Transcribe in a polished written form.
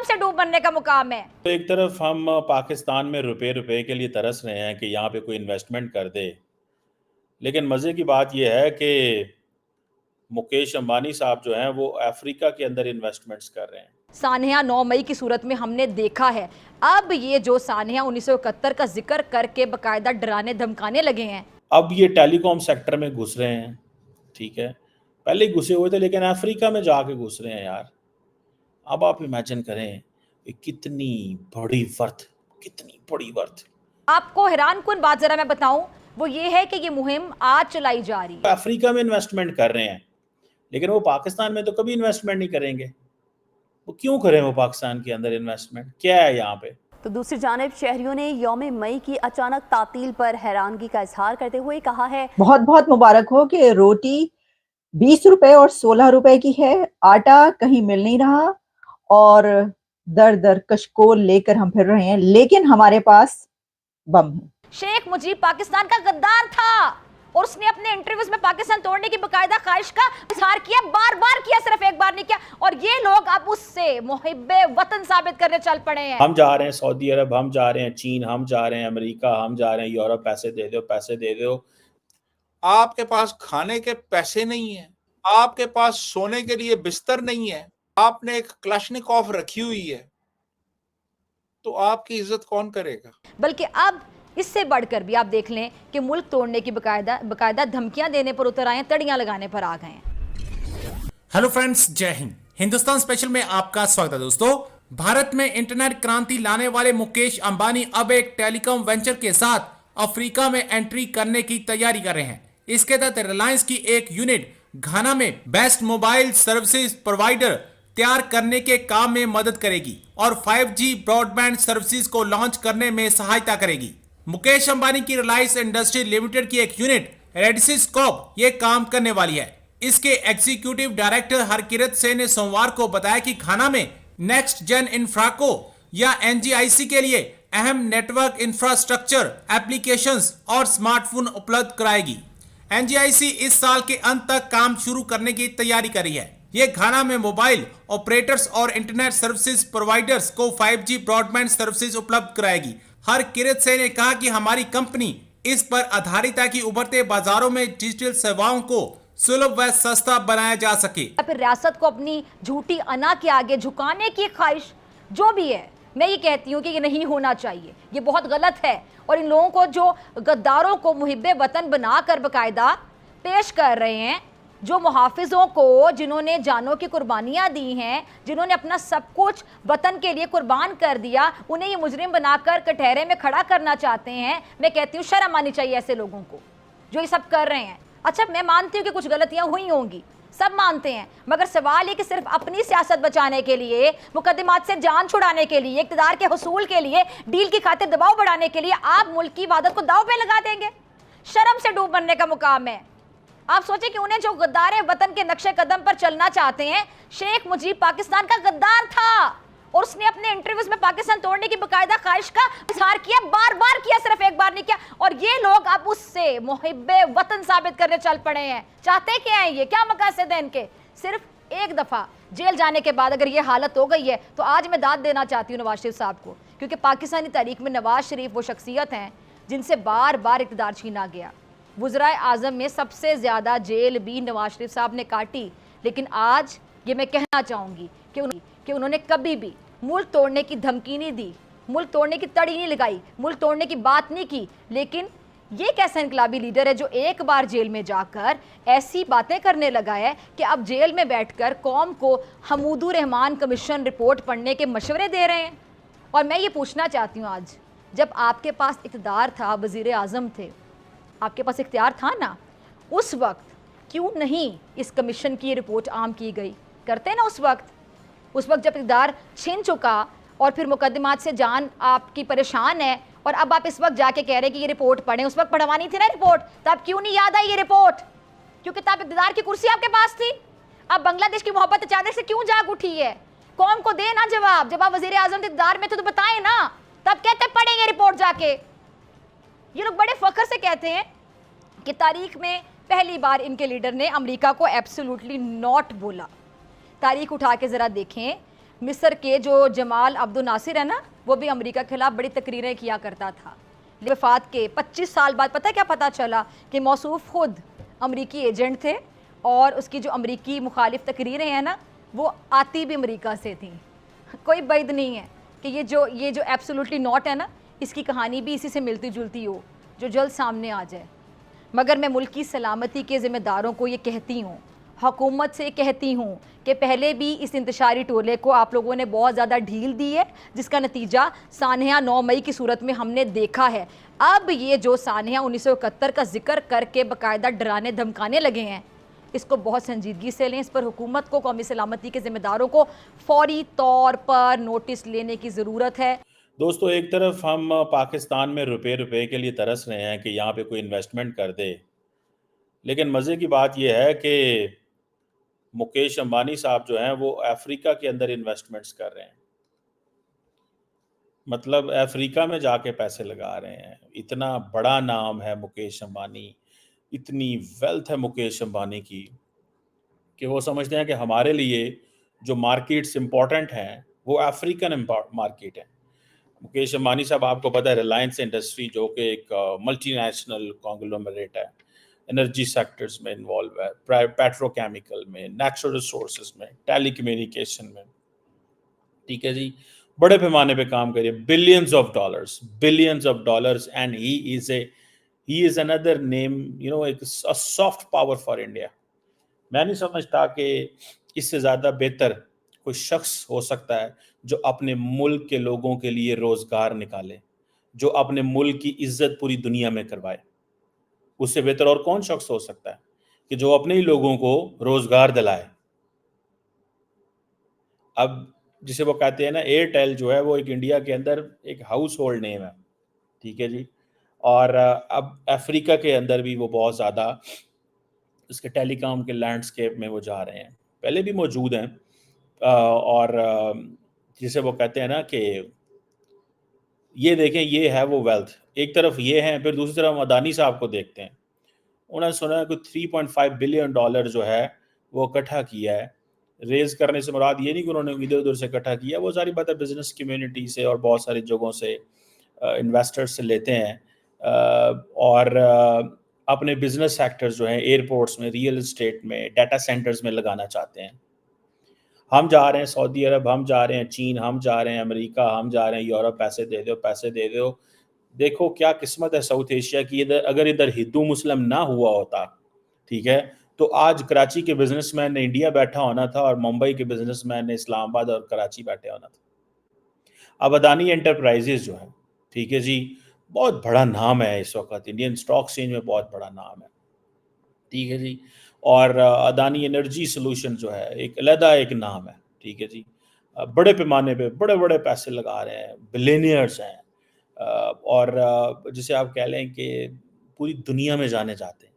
शर्म से डूब बनने का मुकाम है। तो एक तरफ हम पाकिस्तान में रुपए के लिए तरस रहे हैं कि यहाँ पे कोई इन्वेस्टमेंट कर दे, लेकिन मज़े की बात यह है कि मुकेश अंबानी साहब जो हैं वो अफ्रीका के अंदर इन्वेस्टमेंट्स कर रहे हैं। सानिया 9 मई की सूरत में हमने देखा है। अब ये जो सानिया 1971 का जिक्र करके बकायदा डराने धमकाने लगे हैं। अब ये टेलीकॉम सेक्टर में घुस रहे हैं, ठीक है, पहले ही घुसे हुए थे लेकिन अफ्रीका में जाके घुस रहे हैं यार। अब आप इमेजिन करें कितनी बड़ी वर्थ। आपको हैरानकुन बात जरा मैं बताऊं, वो ये है कि ये मुहिम आज चलाई जा रही है। अफ्रीका में इन्वेस्टमेंट कर रहे हैं, लेकिन वो पाकिस्तान में तो कभी इन्वेस्टमेंट नहीं करेंगे। वो क्यों करें वो पाकिस्तान के अंदर इन्वेस्टमेंट, क्या है यहाँ पे? तो दूसरी जानिब शहरियों ने यौम मई की अचानक तातील पर हैरानगी का इजहार करते हुए कहा है, बहुत बहुत मुबारक हो कि रोटी 20 रुपए और 16 रुपए की है, आटा कहीं मिल नहीं रहा और दर दर कशकोल लेकर हम फिर रहे हैं, लेकिन हमारे पास बम है। शेख मुजीब पाकिस्तान का गद्दार था और उसने अपने इंटरव्यूज में पाकिस्तान तोड़ने की बकायदा ख्वाहिश का इजहार किया, बार बार किया, सिर्फ एक बार नहीं किया। और ये लोग अब उससे मुहिब्बे वतन साबित करने चल पड़े हैं। हम जा रहे हैं सऊदी अरब, हम जा रहे हैं चीन, हम जा रहे हैं अमेरिका, हम जा रहे हैं यूरोप, पैसे दे दो, पैसे दे दो। आपके पास खाने के पैसे नहीं है, आपके पास सोने के लिए बिस्तर नहीं है, आपने एक क्लाशनिकोव रखी हुई है, तो आपकी इज्जत कौन करेगा? बल्कि अब इससे बढ़कर भी आप देख लें कि मुल्क तोड़ने की बकायदा धमकियां देने पर उतर आए, तड़ियां लगाने पर आ गए हैं। हेलो फ्रेंड्स, जय हिंद। हिंदुस्तान स्पेशल में आपका स्वागत है दोस्तों। भारत में इंटरनेट क्रांति लाने वाले मुकेश अंबानी अब एक टेलीकॉम वेंचर के साथ अफ्रीका में एंट्री करने की तैयारी कर रहे हैं। इसके तहत रिलायंस की एक यूनिट घाना में बेस्ट मोबाइल सर्विसेज प्रोवाइडर तैयार करने के काम में मदद करेगी और 5G ब्रॉडबैंड सर्विसेज को लॉन्च करने में सहायता करेगी। मुकेश अंबानी की रिलायंस इंडस्ट्री लिमिटेड की एक यूनिट रेडिसिस्कोप ये काम करने वाली है। इसके एग्जीक्यूटिव डायरेक्टर हरकिरत से ने सोमवार को बताया कि घाना में नेक्स्ट जेन इंफ्राको या NGIC के लिए अहम नेटवर्क इंफ्रास्ट्रक्चर, एप्लीकेशंस और स्मार्टफोन उपलब्ध कराएगी। NGIC इस साल के अंत तक काम शुरू करने की तैयारी कर रही है। ये घाना में मोबाइल ऑपरेटर्स और इंटरनेट सर्विसेज प्रोवाइडर्स को 5G ब्रॉडबैंड सर्विसेज उपलब्ध कराएगी। हरकिरत से ने कहा कि हमारी कंपनी इस पर आधारित है कि उभरते बाजारों में डिजिटल सेवाओं को सुलभ व सस्ता बनाया जा सके। फिर रियासत को अपनी झूठी अना के आगे झुकाने की ख्वाहिश जो भी है, मैं ये कहती हूँ कि ये नहीं होना चाहिए, ये बहुत गलत है। और इन लोगों को जो गद्दारों को मुहिब्बे वतन बनाकर बकायदा पेश कर रहे हैं, जो मुहाफिजों को, जिन्होंने जानों की कुर्बानियां दी हैं, जिन्होंने अपना सब कुछ वतन के लिए कुर्बान कर दिया, उन्हें ये मुजरिम बनाकर कटहरे में खड़ा करना चाहते हैं। मैं कहती हूँ शर्म आनी चाहिए ऐसे लोगों को जो ये सब कर रहे हैं। अच्छा, मैं मानती हूँ कि कुछ गलतियां हुई होंगी, सब मानते हैं, मगर सवाल ये कि सिर्फ अपनी सियासत बचाने के लिए, मुकदमात से जान छुड़ाने के लिए, इक़्तिदार के हुसूल के लिए, डील की खातिर दबाव बढ़ाने के लिए आप मुल्क की इबादत को दाव पे लगा देंगे। शर्म से डूब बनने का मुकाम है। आप सोचें कि उन्हें जो गद्दार वतन के नक्शे कदम पर चलना चाहते हैं, शेख मुजीब पाकिस्तान का गद्दार था और उसने अपने इंटरव्यूज में पाकिस्तान तोड़ने की बकायदा ख्वाहिश का इजहार किया, बार बार किया, सिर्फ एक बार नहीं किया। और ये लोग अब उससे मुहिब्बे वतन साबित करने चल पड़े हैं। चाहते क्या है ये, क्या मकसद है इनके? सिर्फ एक दफा जेल जाने के बाद अगर ये हालत हो गई है तो आज मैं दाद देना चाहती हूँ नवाज शरीफ साहब को, क्योंकि पाकिस्तानी तारीख में नवाज शरीफ वो शख्सियत हैं जिनसे बार बार इक़्तिदार छीना गया। वज़राए आज़म में सबसे ज़्यादा जेल भी नवाज शरीफ साहब ने काटी, लेकिन आज ये मैं कहना चाहूँगी कि उन्होंने कभी भी मुल्क तोड़ने की धमकी नहीं दी, मुल्क तोड़ने की तड़ी नहीं लगाई, मुल्क तोड़ने की बात नहीं की। लेकिन ये कैसा इनकलाबी लीडर है जो एक बार जेल में जाकर ऐसी बातें करने लगा है कि अब जेल में बैठकर कौम को हमूदुर रहमान कमीशन रिपोर्ट पढ़ने के मशवरे दे रहे हैं। और मैं ये पूछना चाहती हूँ, आज जब आपके पास इक़्तिदार था, वज़ीर आज़म थे, आपके पास इख्तियार था ना, उस वक्त क्यों नहीं इस कमीशन की रिपोर्ट आम की गई? करते ना उस वक्त जब इक़्तिदार छिन चुका और फिर मुकदमात से जान आपकी परेशान है और अब आप इस वक्त जाके कह रहे हैं कि ये रिपोर्ट पढ़ें। उस वक्त पढ़वानी थी ना रिपोर्ट, तब क्यों नहीं याद आई ये रिपोर्ट? क्योंकि तब इक़्तिदार की कुर्सी आपके पास थी। अब बांग्लादेश की मोहब्बत अचानक से क्यों जाग उठी है? कौम को दे ना जवाब। जब आप वज़ीर आज़म इक़्तिदार में थे तो बताएं ना, तब कहते पढ़ेंगे रिपोर्ट जाके। ये लोग बड़े फख्र से कहते हैं कि तारीख में पहली बार इनके लीडर ने अमेरिका को एब्सोल्युटली नॉट बोला। तारीख उठा के ज़रा देखें, मिस्र के जो जमाल अब्दुल नासिर है ना, वो भी अमेरिका के खिलाफ बड़ी तकरीरें किया करता था। वफात के 25 साल बाद पता क्या पता चला कि मौसूफ खुद अमेरिकी एजेंट थे और उसकी जो अमेरिकी मुखालिफ तकरीरें हैं ना, वो आती भी अमेरिका से थी। कोई बैद नहीं है कि ये जो एब्सोल्युटली नॉट है ना, इसकी कहानी भी इसी से मिलती जुलती हो, जो जल्द सामने आ जाए। मगर मैं मुल्क की सलामती के ज़िम्मेदारों को ये कहती हूँ, हुकूमत से कहती हूँ कि पहले भी इस इंतशारी टोले को आप लोगों ने बहुत ज़्यादा ढील दी है, जिसका नतीजा सानहा 9 मई की सूरत में हमने देखा है। अब ये जो सानहा 1971 का जिक्र करके बाकायदा डराने धमकाने लगे हैं, इसको बहुत संजीदगी से लें। इस पर हुकूमत को, कौमी सलामती के ज़िम्मेदारों को फौरी तौर पर नोटिस लेने की ज़रूरत है। दोस्तों, एक तरफ हम पाकिस्तान में रुपए के लिए तरस रहे हैं कि यहाँ पे कोई इन्वेस्टमेंट कर दे, लेकिन मज़े की बात यह है कि मुकेश अंबानी साहब जो हैं वो अफ्रीका के अंदर इन्वेस्टमेंट्स कर रहे हैं। मतलब अफ्रीका में जाके पैसे लगा रहे हैं। इतना बड़ा नाम है मुकेश अंबानी, इतनी वेल्थ है मुकेश अंबानी की कि वो समझते हैं कि हमारे लिए जो मार्केट्स इम्पॉर्टेंट हैं वो अफ्रीकन मार्केट है। मुकेश अंबानी साहब, आपको पता है, रिलायंस इंडस्ट्री जो कि एक मल्टीनेशनल कॉन्ग्लोमरेट है, एनर्जी सेक्टर्स में इन्वॉल्व है, पेट्रोकेमिकल में, नेचुरल रिसोर्सेज में, टेलीकम्युनिकेशन में, ठीक है जी, बड़े पैमाने पे काम करिए, billions of dollars, and he is another name, एक सॉफ्ट पावर फॉर इंडिया। मैं नहीं समझता कि इससे ज़्यादा बेहतर कोई शख्स हो सकता है जो अपने मुल्क के लोगों के लिए रोज़गार निकाले, जो अपने मुल्क की इज्जत पूरी दुनिया में करवाए। उससे बेहतर और कौन शख्स हो सकता है कि जो अपने ही लोगों को रोज़गार दिलाए। अब जिसे वो कहते हैं ना, एयरटेल जो है वो एक इंडिया के अंदर एक हाउस होल्ड नेम है, ठीक है जी, और अब अफ्रीका के अंदर भी वो बहुत ज़्यादा इसके टेलीकॉम के लैंडस्केप में वो जा रहे हैं, पहले भी मौजूद हैं। और जिसे वो कहते हैं ना कि ये देखें, ये है वो वेल्थ, एक तरफ ये है, फिर दूसरी तरफ अदानी साहब को देखते हैं। उन्होंने सुना है कि 3.5 बिलियन डॉलर जो है वो इकट्ठा किया है। रेज करने से मुराद ये नहीं कि उन्होंने इधर उधर से इकट्ठा किया, वो सारी बातें बिजनेस कम्युनिटी से और बहुत सारी जगहों से इन्वेस्टर्स से लेते हैं, और अपने बिजनेस सेक्टर्स जो हैं, एयरपोर्ट्स में, रियल एस्टेट में, डाटा सेंटर्स में लगाना चाहते हैं। हम जा रहे हैं सऊदी अरब, हम जा रहे हैं चीन, हम जा रहे हैं अमेरिका, हम जा रहे हैं यूरोप, पैसे दे दो, पैसे दे दो। देखो क्या किस्मत है साउथ एशिया की। इधर अगर इधर हिंदू मुस्लिम ना हुआ होता, ठीक है, तो आज कराची के बिजनेसमैन ने इंडिया बैठा होना था और मुंबई के बिजनेसमैन ने इस्लामाबाद और कराची बैठे होना था। अब अदानी एंटरप्राइजेज जो है, ठीक है जी, बहुत बड़ा नाम है इस वक्त, इंडियन स्टॉक एक्सचेंज में बहुत बड़ा नाम है, ठीक है जी, और अदानी एनर्जी सोल्यूशन जो है एक अलहदा एक नाम है, ठीक है जी। बड़े पैमाने पे बड़े बड़े पैसे लगा रहे हैं, बिलियनियर्स हैं, और जिसे आप कह लें कि पूरी दुनिया में जाने जाते हैं।